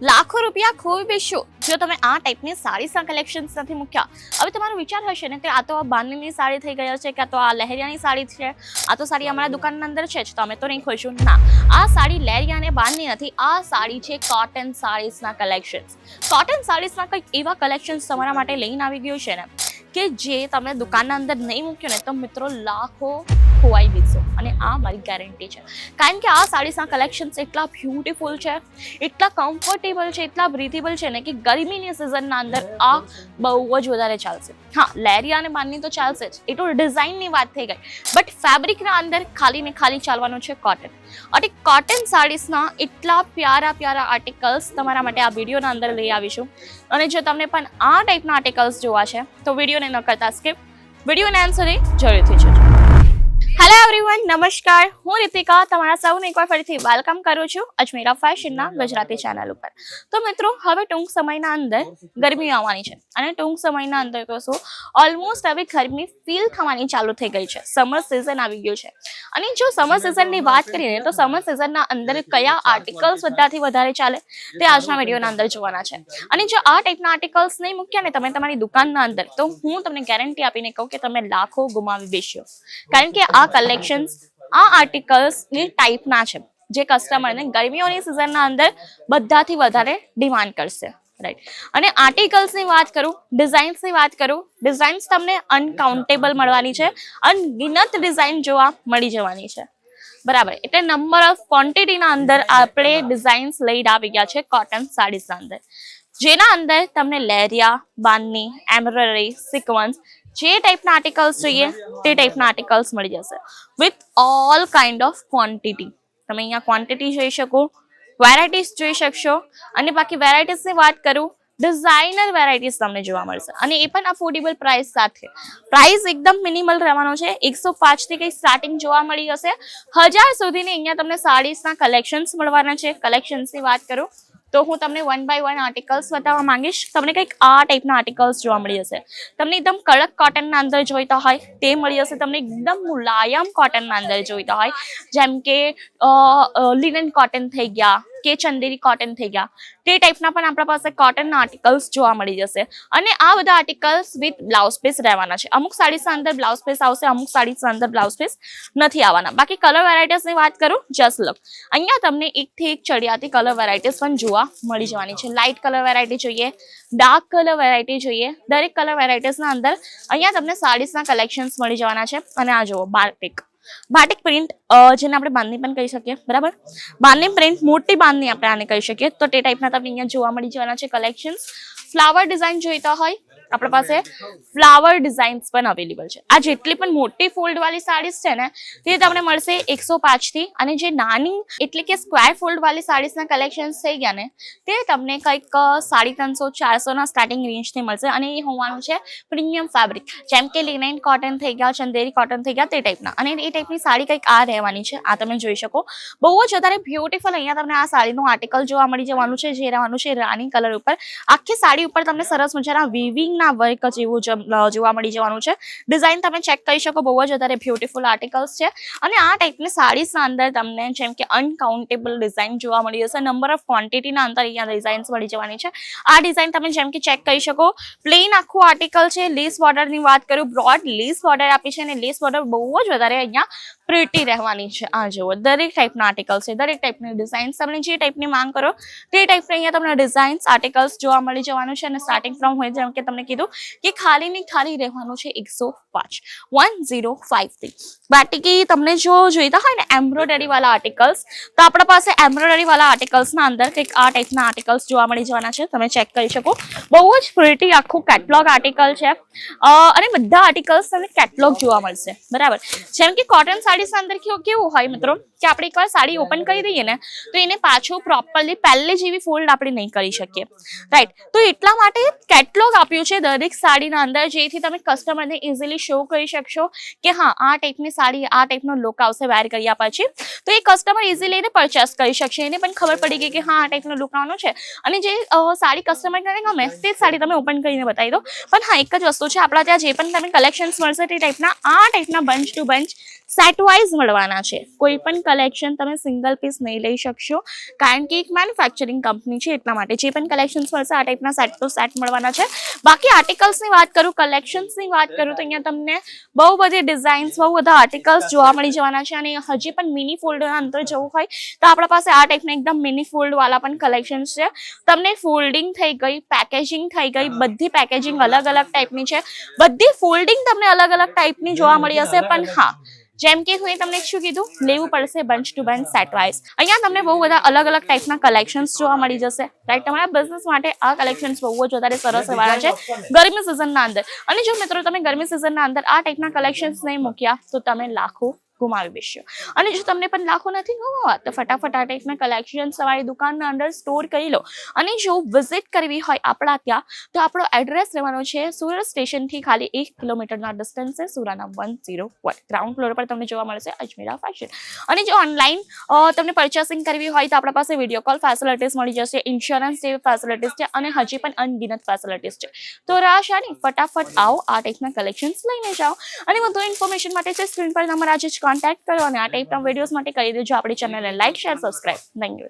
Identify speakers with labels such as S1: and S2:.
S1: લાખો રૂપિયા ખોઈ બેસો જો તમે આ ટાઈપની સાડીના કલેક્શન્સ નથી મૂક્યા. હવે તમારો વિચાર હશે ને કે આ તો આ બાંધણીની સાડી થઈ ગઈ છે કે આ તો આ લહેરિયાની સાડી છે, આ તો સાડી અમારા દુકાનના અંદર છે જ તો અમે તો નહીં ખોઈશું. ના, આ સાડી લહેરિયા અને બાંધણી નથી, આ સાડી છે કોટન સાડીઝના કલેક્શન્સ. કોટન સાડીઝના કંઈક એવા કલેક્શન્સ તમારા માટે લઈને આવી ગયું છે ને કે જે તમે દુકાનના અંદર નહીં મૂક્યું ને તો મિત્રો લાખો ખોવાઈ દીધો. અને આ મારી ગેરંટી છે, કારણ કે આ સાડીઝના કલેક્શન્સ એટલા બ્યુટીફુલ છે, એટલા કમ્ફર્ટેબલ છે, એટલા બ્રીથેબલ છે ને કે ગરમીની સિઝનના અંદર આ બહુ જ વધારે ચાલશે. હા, લહેરિયા અને બાંધણી તો ચાલશે જ, એ તો ડિઝાઇનની વાત થઈ ગઈ, બટ ફેબ્રિકના અંદર ખાલી ને ખાલી ચાલવાનું છે કોટન. અને કોટન સાડીઝના એટલા પ્યારા પ્યારા આર્ટિકલ્સ તમારા માટે આ વિડીયોના અંદર લઈ આવીશું. અને જો તમને પણ આ ટાઈપના આર્ટિકલ્સ જોવા છે તો વિડીયોને ન કરતા સ્કીપ, વિડીયોને એન્ડ સુધી જરૂરથી જોજો. હેલો એવરીવન, નમસ્કાર, હું રીતિકા તમારા સૌને એકવાર ફરીથી વેલકમ કરું છું અજમેરા ફેશનના ગુજરાતી ચેનલ ઉપર. તો મિત્રો, હવે ટૂંક સમયના અંદર ગરમી આવવાની છે અને ટૂંક સમયના અંદર તો શું ઓલમોસ્ટ હવે ગરમી ફીલ થવાની ચાલુ થઈ ગઈ છે. સમર સિઝન આવી ગયું છે અને જો સમર સિઝનની વાત કરીએ તો સમર સિઝનના અંદર કયા આર્ટિકલ્સ બધાથી વધારે ચાલે તે આજના વિડીયોના અંદર જોવાના છે. અને જો આ ટાઈપના આર્ટિકલ્સ નહીં મૂક્યા ને તમે તમારી દુકાનના અંદર તો હું તમને ગેરંટી આપીને કહું કે તમે લાખો ગુમાવી બેસ્યો. કારણ કે આ કલેક્શન્સ, આ આર્ટિકલ્સની ટાઈપના છે જે કસ્ટમરને ગરમીઓની સિઝનના અંદર બધાથી વધારે ડિમાન્ડ કરશે. રાઈટ. અને આર્ટિકલ્સની વાત કરું, ડિઝાઇન્સની વાત કરું, ડિઝાઇન્સ તમને અનકાઉન્ટેબલ મળવાની છે, અનગિનત ડિઝાઇન જોવા મળી જવાની છે. બરાબર, એટલે નંબર ઓફ ક્વોન્ટિટીના અંદર આપણે ડિઝાઇન્સ લઈને આવી ગયા છે કોટન સાડીઝના અંદર, જેના અંદર તમને લહેરિયા, બાંધણી, એમ્બ્રોઇડરી, સિક્વન્સ જે ટાઈપના આર્ટિકલ્સ જોઈએ તે ટાઈપના આર્ટિકલ્સ મળી જશે with all kind of quantity. તમે અહીંયા ક્વોન્ટિટી જોઈ શકો, વેરાયટીઝ જોઈ શકશો. અને બાકી વેરાયટીઝની વાત કરું, ડિઝાઇનર વેરાયટીઝ તમને જોવા મળશે અને એ પણ અફોર્ડેબલ પ્રાઇસ સાથે. પ્રાઇસ એકદમ મિનિમલ રહેવાનો છે, 105 થી કંઈ સ્ટાર્ટિંગ જોવા મળી જશે, 1000 સુધીની અહીંયા તમને સાડીઝના કલેક્શન્સ મળવાના છે. કલેક્શન્સની વાત કરું તો હું તમને 1 બાય 1 આર્ટિકલ્સ બતાવવા માંગીશ. તમને કંઈક આ ટાઈપના આર્ટિકલ્સ જોવા મળી જશે. તમને એકદમ કડક કોટનના અંદર જોઈતા હોય તે મળી જશે, તમને એકદમ મુલાયમ કોટનના અંદર જોઈતા હોય જેમ કે લિનન કોટન થઈ ગયા કે ચંદેરી કોટન થઈ ગયા, તે ટાઈપના પણ આપણા પાસે કોટનના આર્ટિકલ્સ જોવા મળી જશે. અને આ બધા આર્ટિકલ્સ વિથ બ્લાઉઝ પીસ રહેવાના છે. અમુક સાડીઝના અંદર બ્લાઉઝ પીસ આવશે, અમુક સાડીઝના અંદર બ્લાઉઝ પીસ નથી આવવાના. બાકી કલર વેરાયટીઝની વાત કરું, જસ્ટ લુક, અહીંયા તમને એકથી એક ચડિયાતી કલર વેરાયટીઝ પણ જોવા મળી જવાની છે. લાઇટ કલર વેરાયટી જોઈએ, ડાર્ક કલર વેરાયટી જોઈએ, દરેક કલર વેરાયટીઝના અંદર અહીંયા તમને સાડીઝના કલેક્શન્સ મળી જવાના છે. અને આ જુઓ બાટિક પ્રિન્ટ, જેને આપણે બાંધણી પણ કહી શકીએ. બરાબર, બાંધણી પ્રિન્ટ, મોટી બાંધણી આપણે આને કહી શકીએ, તો તે ટાઈપના તમને અહીંયા જોવા મળી જવાના છે કલેક્શન્સ. ફ્લાવર ડિઝાઇન જોઈતા હોય આપણા પાસે ફ્લાવર ડિઝાઇન્સ પણ અવેલેબલ છે. આ જેટલી પણ મોટી ફોલ્ડ વાળી સાડીઝ છે ને તે તમને મળશે 105 થી, અને જે નાની એટલે કે સ્ક્વેર ફોલ્ડ વાળી સાડીઝના કલેક્શન્સ થઈ ગયા ને તે તમને કંઈક 350-400 ના સ્ટાર્ટિંગ રેન્જથી મળશે. અને એ હોવાનું છે પ્રીમિયમ ફેબ્રિક, જેમ કે લિનન કોટન થઈ ગયા, ચંદેરી કોટન થઈ ગયા, તે ટાઈપના. અને એ ટાઈપની સાડી કંઈક આ રહેવાની છે, આ તમે જોઈ શકો. બહુ જ વધારે બ્યુટીફુલ અહીંયા તમને આ સાડીનું આર્ટિકલ જોવા મળી જવાનું છે, જે રહેવાનું છે રાની કલર ઉપર. આખી સાડી ઉપર તમને સરસ મજાના વિવિંગ ના વર્ક જેવું જોવા મળી જવાનું છે. ડિઝાઇન તમે ચેક કરી શકો, બહુ જ વધારે બ્યુટીફુલ આર્ટિકલ્સ છે. અને આ ટાઈપની સાડીઝના અંદર તમને જેમ કે અનકાઉન્ટેબલ ડિઝાઇન જોવા મળી જશે. નંબર ઓફ ક્વોન્ટિટીના અંદર અહીંયા ડિઝાઇન્સ મળી જવાની છે. આ ડિઝાઇન તમે જેમ કે ચેક કરી શકો, પ્લેન આખું આર્ટિકલ છે. લેસ બોર્ડરની વાત કરું, બ્રોડ લેસ બોર્ડર આપી છે અને લેસ બોર્ડર બહુ જ વધારે અહીંયા પ્રિટી રહેવાની છે. આ જુઓ, દરેક ટાઈપના આર્ટિકલ્સ છે, દરેક ટાઈપની ડિઝાઇન્સ, તમને જે ટાઈપની માંગ કરો તે ટાઈપના અહીંયા તમને ડિઝાઇન્સ આર્ટિકલ્સ જોવા મળી જવાનું છે. અને સ્ટાર્ટિંગ ફ્રોમ હોય જેમ કે તમને કીધું કે ખાલી ને ખાલી રહેવાનું છે 105 થી. બાકી તમને જો જોઈતા હોય ને એમ્બ્રોઇડરી વાળા આર્ટિકલ્સ, તો આપણા પાસે એમ્બ્રોઇડરી વાળા આર્ટિકલ્સના અંદર કંઈક આ ટાઈપના આર્ટિકલ્સ જોવા મળી જવાના છે. તમે ચેક કરી શકો, બહુ જ પ્રિટી આખું કેટલોગ આર્ટિકલ છે. અને બધા આર્ટિકલ્સ તમને કેટલોગ જોવા મળશે. બરાબર, જેમ કે કોટન સાડીઝના અંદર કેવું હોય મિત્રો કે આપણે એકવાર સાડી ઓપન કરી દઈએ ને તો એને પાછું પ્રોપરલી પહેલે જેવી ફોલ્ડ આપણે નહીં કરી શકીએ. રાઈટ, તો એટલા માટે કેટલોગ આપ્યું છે દરેક સાડીના અંદર, જેથી તમે કસ્ટમરને ઇઝીલી શો કરી શકશો કે હા આ ટાઈપની સાડી, આ ટાઈપનો લુક આવશે વેર કર્યા પછી, તો એ કસ્ટમર ઇઝીલી એને પરચેસ કરી શકશે. એને પણ ખબર પડી ગઈ કે હા આ ટાઈપનો લુક આવવાનો છે. અને જે સાડી કસ્ટમરને ગમે તે સાડી તમે ઓપન કરીને બતાવી દો. પણ હા, એક જ વસ્તુ છે, આપણા ત્યાં જે પણ તમે કલેક્શન્સ મળશે તે ટાઈપના આ ટાઈપના bunch to bunch set wise મળવાના છે, કોઈ પણ કલેક્શન તમે સિંગલ પીસ નહીં લઈ શકશો, કારણ કે એક મેન્યુફેક્ચરિંગ કંપની છે એટલા માટે. જે પણ કલેક્શન્સ મળશે આ ટાઈપના સેટ તો સેટ મળવાના છે. બાકી આર્ટિકલ્સની વાત કરું, કલેક્શન્સની વાત કરું તો અહીંયા તમને બહુ બધી ડિઝાઇન્સ, બહુ બધા આર્ટિકલ્સ જોવા મળી જવાના છે. અને હજી પણ મિની ફોલ્ડરના અંદર જવું હોય તો આપણા પાસે આ ટાઈપના એકદમ મિની ફોલ્ડ વાળા પણ કલેક્શન્સ છે. તમને ફોલ્ડિંગ થઈ ગઈ, પેકેજિંગ થઈ ગઈ, બધી પેકેજિંગ અલગ અલગ ટાઈપની છે, બધી ફોલ્ડિંગ તમને અલગ અલગ ટાઈપની જોવા મળી હશે. પણ હા, જેમ કે હું તમને શું કીધું, લેવું પડશે bunch to bunch set wise. અહીંયા તમને બહુ બધા અલગ અલગ ટાઈપના કલેક્શન્સ જોવા મળી જશે. રાઈટ, તમારા બિઝનેસ માટે આ કલેક્શન્સ બહુ જ વધારે સરસ રહેવાના છે ગરમી સિઝનના અંદર. અને જો મિત્રો તમે ગરમી સિઝનના અંદર આ ટાઈપના કલેક્શન્સ નહીં મૂક્યા તો તમે લાખો ગુમાવી બેસશો. અને જો તમને પણ લાખો નથી ગુમાવવા તો ફટાફટ આ ટાઈપના કલેક્શન તમારી દુકાનના અંદર સ્ટોર કરી લો. અને જો વિઝિટ કરવી હોય આપણા ત્યાં તો આપણો એડ્રેસ રહેવાનો છે સુરત સ્ટેશનથી ખાલી 1 કિલોમીટરના ડિસ્ટન્સે, સુરાના 101 ગ્રાઉન્ડ ફ્લોર પર તમને જોવા મળશે અજમેરા ફેશન. અને જો ઓનલાઈન તમને પરચેસિંગ કરવી હોય તો આપણા પાસે વિડીયો કોલ ફેસિલિટીઝ મળી જશે, ઇન્સ્યોરન્સ જેવી ફેસિલિટીઝ છે અને હજી પણ અનગિનત ફેસિલિટીઝ છે. તો રાશાની ફટાફટ આવો, આ ટાઈપના કલેક્શન્સ લઈને જાઓ. અને વધુ ઇન્ફોર્મેશન માટે છે સ્ક્રીન પર નંબર આજે જ કોન્ટેક્ટ કરો અને આ ટાઈપના વિડીયોઝ માટે કરી દેજો આપણી ચેનલને like, share, subscribe. Thank you.